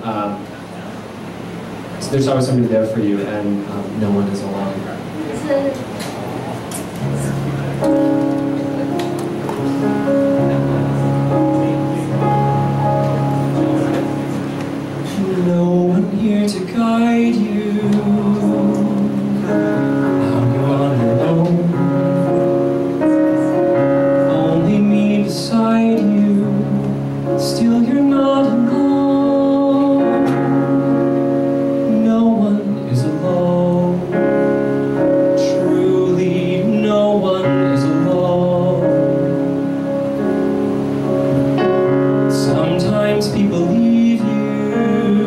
Speaker 1: there's always somebody there for you, and no one is alone. No one here to guide you. Now you're on your own. Only me beside you. Still you're not alone. No one is alone. Truly, no one is alone. Sometimes people leave you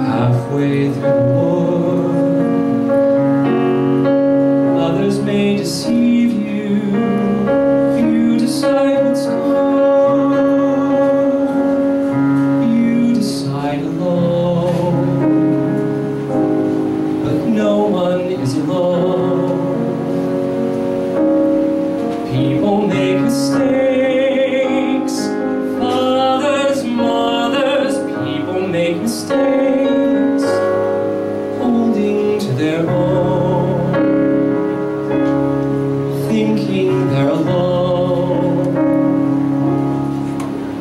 Speaker 1: halfway through the wood. Others may deceive you. You decide what's good. You decide alone. But no one is alone. People make mistakes. Fathers, mothers, people make mistakes. Holding to their own, thinking they're alone.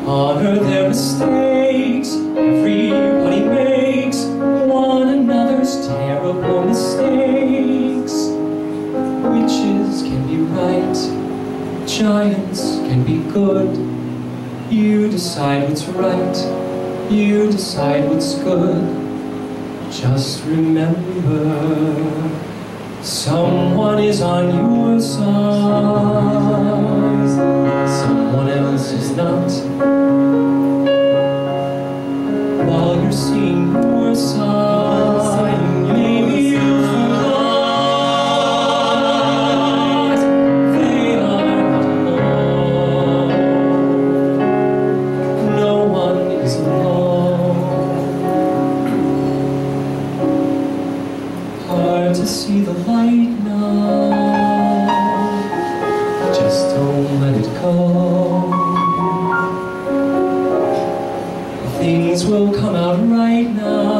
Speaker 1: Honor their mistakes, everybody makes one another's terrible mistakes. Witches can be right, giants can be good. You decide what's right, you decide what's good. Just remember, someone is on your side, someone else is not. While you're seeing your side, maybe you forgot they are not alone. No one is alone. Hard to see the light now. Just don't let it go. Things will come out right now.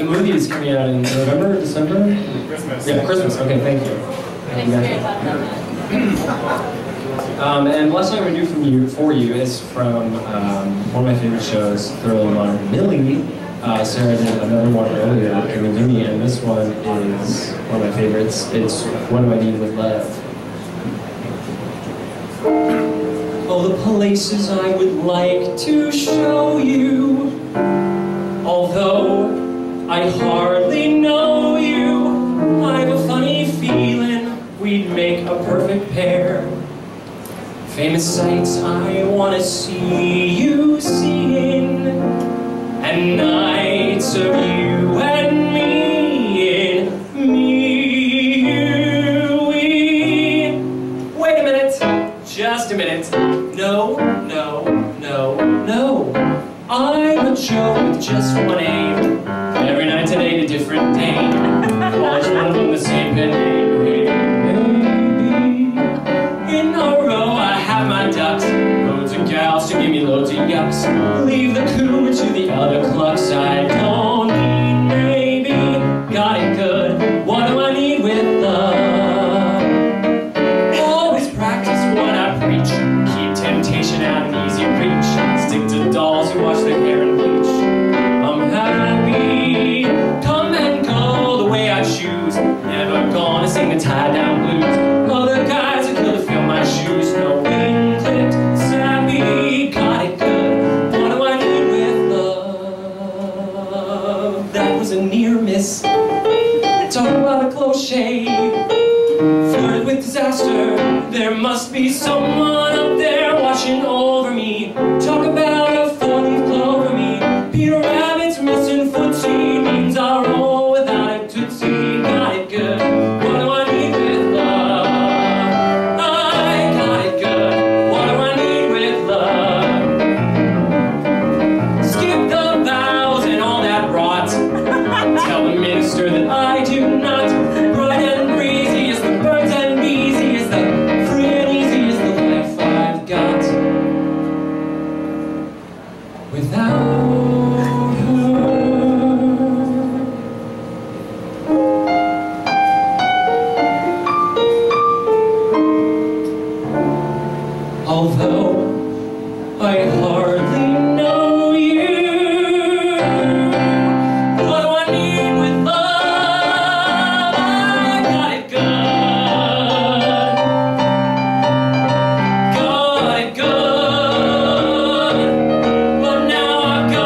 Speaker 1: movie is coming out in November, December?
Speaker 2: Christmas.
Speaker 1: Yeah, Christmas. Okay, thank you. And the last song I'm going to do for you is from one of my favorite shows, Thoroughly Modern, MILLIE. Sarah did another one earlier in the GIMME, and this one is one of my favorites. It's What Do I Need With Love? Oh, the places I would like to show you, although I hardly know you, I have a funny feeling we'd make a perfect pair. Famous sights I want to see you seeing, and nights of you and me in me, we. Wait a minute, just a minute. No, no, no, no. I'm a joke with just one aim. Every night today a different dame. Always one of them the same pen name. Baby, in a row I have my ducks. Loads of gals to give me loads of yucks. Leave the cougar to the other clucks. I don't need maybe. Got it good. What do I need with love? Always practice what I preach. Keep temptation out of easy reach. Stick to dolls who wash their hair and bleach. I'm happy. Come and go the way I choose. Never gonna sing the tie-down blues. Other guys are gonna fill my shoes. No wing clipped, sappy. Got it good. What do I need with love? That was a near miss. Talk about a close shave. Flirted with disaster. There must be someone up there watching over me. Talk about a four-leaf clover me. Peter Rabbit's missing footsie means I'll roll without a tootsie. Got it good. What do I need with love? I got it good. What do I need with love? Skip the vows and all that rot. Tell the minister that I do not. Bright and breezy is the birds and bees. He is the free and easy is the life I've got. Without her. Although I hardly know you. What do I need with love? I got it good. Got it good. But now I've got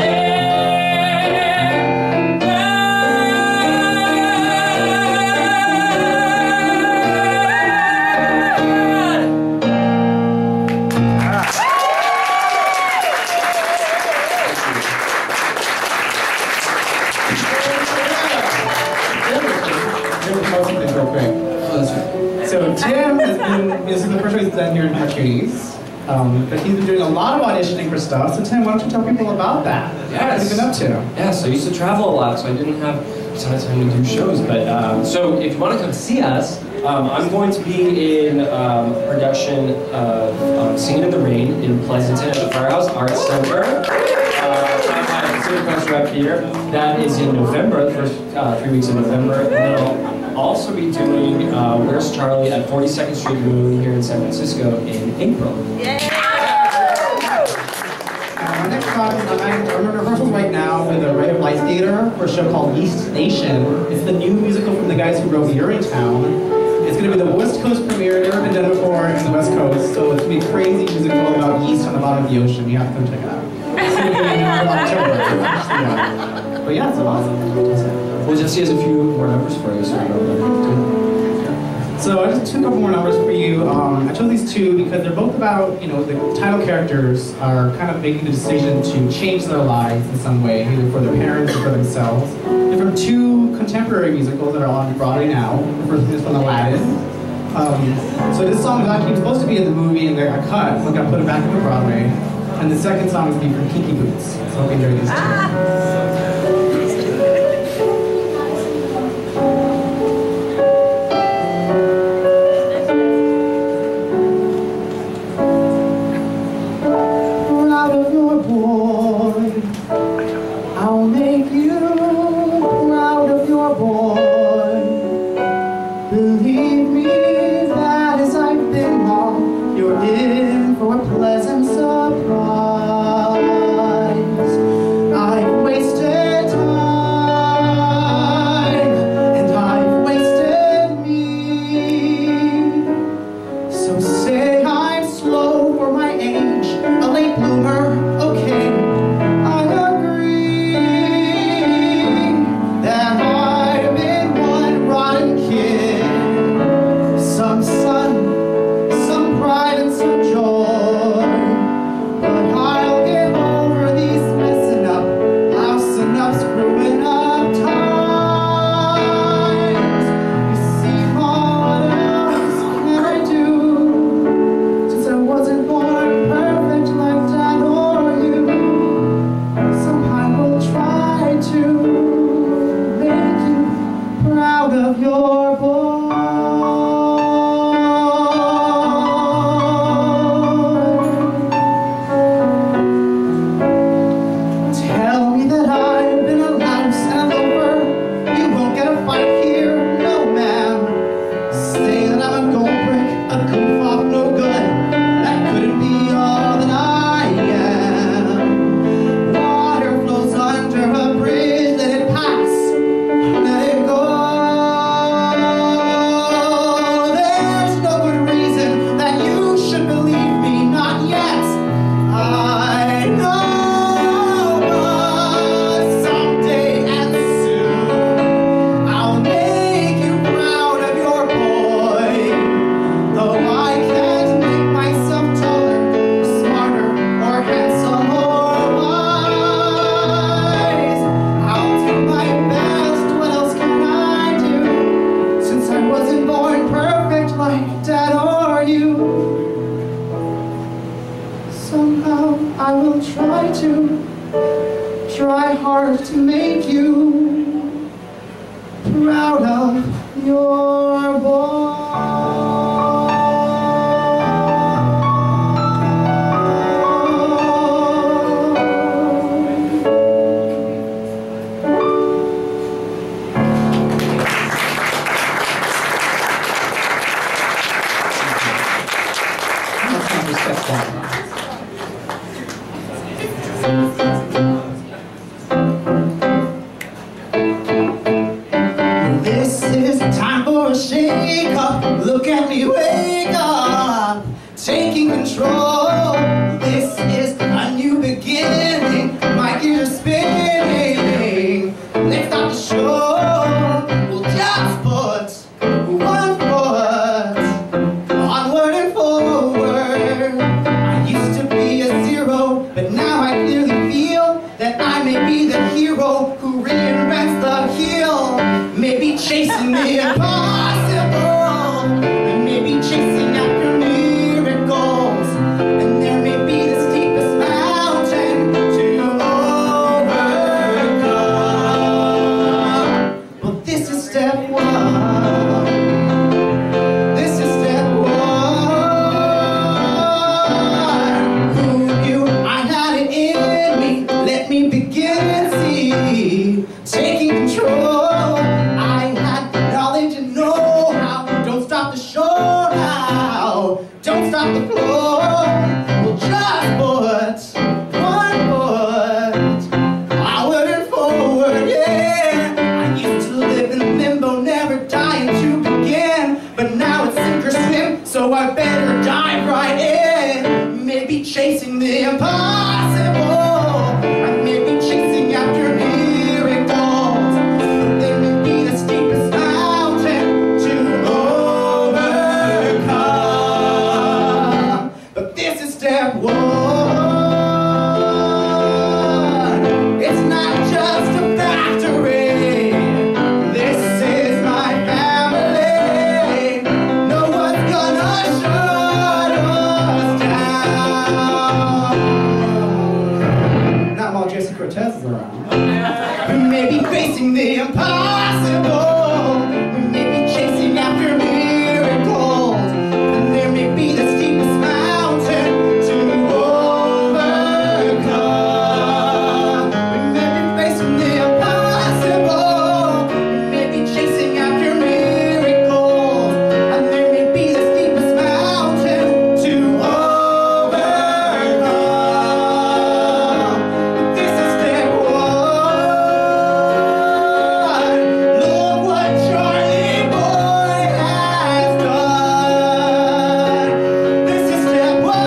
Speaker 1: it.
Speaker 4: So Tim has been, this is the first show he's done here in Martuni's, but he's been doing a lot of auditioning for stuff. So Tim, why don't you tell people about that?
Speaker 1: Yes.
Speaker 4: What have you been up to?
Speaker 1: Yeah, so I used to travel a lot, so I didn't have a ton of time to do shows. But so if you want to come see us, I'm going to be in a production of Singing in the Rain in Pleasanton at the Firehouse Arts Center. Up here. That is in November, the first 3 weeks of November. And then I'll also be doing Where's Charlie at 42nd Street Moon here in San Francisco in April.
Speaker 4: My next talk is I'm in rehearsals right now with the Ray of Light Theater for a show called East Nation. It's the new musical from the guys who wrote You're in Town. It's going to be the West Coast premiere, never been done before in the West Coast, so it's going to be a crazy musical about East on the bottom of the ocean. You have to come check it out. It's going to be in October. But yeah, it's awesome.
Speaker 1: Well, Jesse has a few more numbers for you, so I know that.
Speaker 4: So I just took a couple more numbers for you. I chose these two because they're both about, the title characters are kind of making the decision to change their lives in some way, either for their parents or for themselves. They're from two contemporary musicals that are on Broadway now. The first one is from Aladdin. So this song was actually supposed to be in the movie and they got cut, but got put back into Broadway. And the second song is going to be from Kinky Boots. So hope you enjoy these two. try hard to make you proud of your boy. This is time for a shake-up. Look at me wake up, taking control. This is a new beginning. My gears are spinning. Let's start the show. We'll just put one foot onward and forward. I used to be a zero, but now I clearly feel that I may be the hero who reinvents the heel. Maybe chasing the impossible, and maybe chasing after miracles. And there may be the steepest mountain to overcome. But this is step one. This is step one. Who knew I had it in me? Let me begin and see. Taking control. I had the knowledge and know-how. Don't stop the show now. Don't stop the flow. We'll just put one foot onward and forward, yeah. I used to live in limbo, never dying to begin. But now it's sink or swim, so I better dive right in. Maybe chasing the impossible. I may be chasing after miracles. There may be the steepest mountain to overcome. But this is step one. It's not just a factory. This is my family. No one's gonna shut us down. Not while Jesse Cortez is around. We may be facing the impossible. We may be chasing after miracles. And there may be the steepest mountain to overcome. We may be facing the impossible. We may be chasing after miracles. And there may be the steepest mountain to overcome. But this is step one. Look what Charlie Boy has done. This is step one.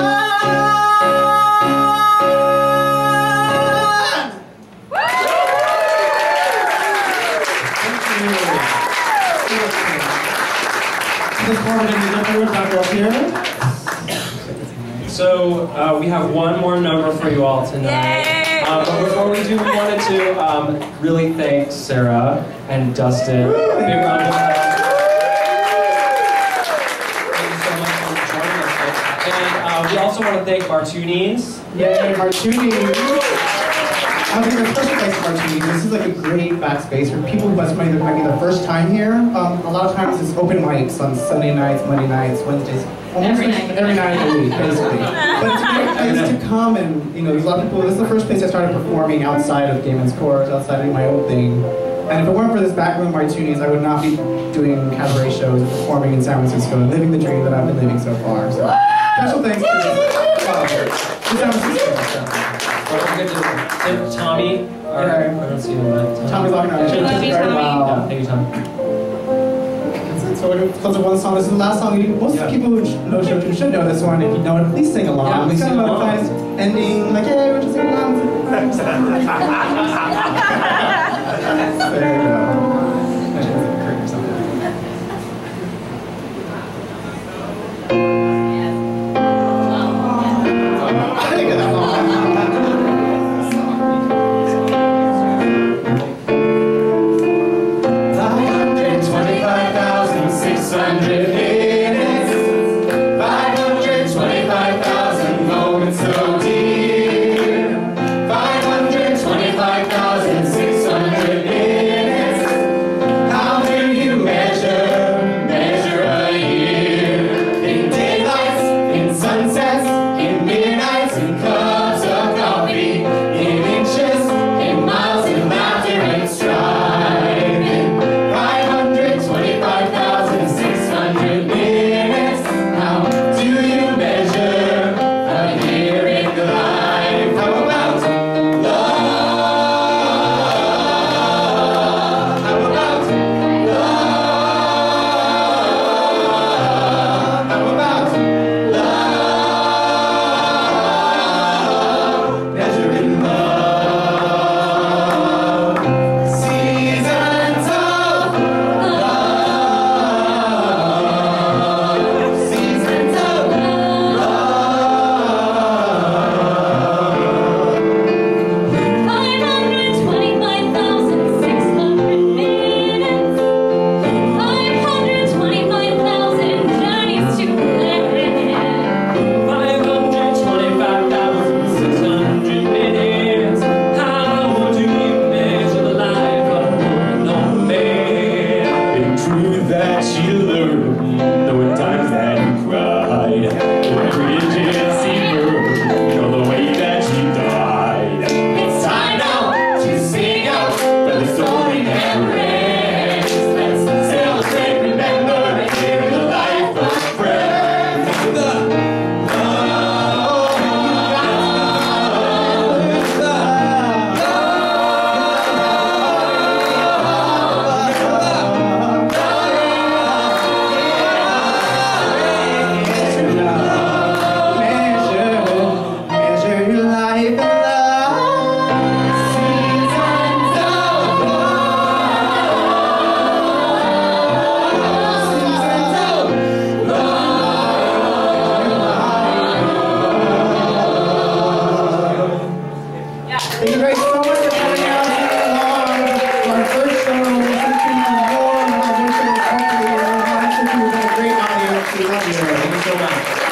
Speaker 1: So we have one more number for you all tonight.
Speaker 6: Yay!
Speaker 1: But before we do, we wanted to really thank Sarah and Dustin. Big round of applause. Thank you so much for joining us. And we also want to thank Martuni's.
Speaker 4: Yay, Martuni! I was in a special place for Martuni. This is like a great backspace for people who might be the first time here. A lot of times it's open mics on Sunday nights, Monday nights, Wednesdays. Every night of the week, basically. But it's a great place to come and, you know, there's a lot of people. This is the first place I started performing outside of Game and Scores, outside of my own thing. And if it weren't for this back room Martuni's, I would not be doing cabaret shows and performing in San Francisco and living the dream that I've been living so far. So special thanks to San Francisco.
Speaker 1: Tommy. I don't see him, but
Speaker 4: Tommy's walking around.
Speaker 6: Love you, Tommy.
Speaker 1: Yeah, thank you, Tommy.
Speaker 4: So we're going to close with one song. This is the last song. Most people who know show tunes should know this one. If you know it, please sing along.
Speaker 1: Yeah,
Speaker 4: It's kind of
Speaker 1: sing
Speaker 4: a nice ending, like, hey, we're just singing along. There you go. I should have a crick or something. I didn't get that long.
Speaker 3: 525,600 minutes, 525,000 moments so deep, 525,000
Speaker 1: Thank you so much.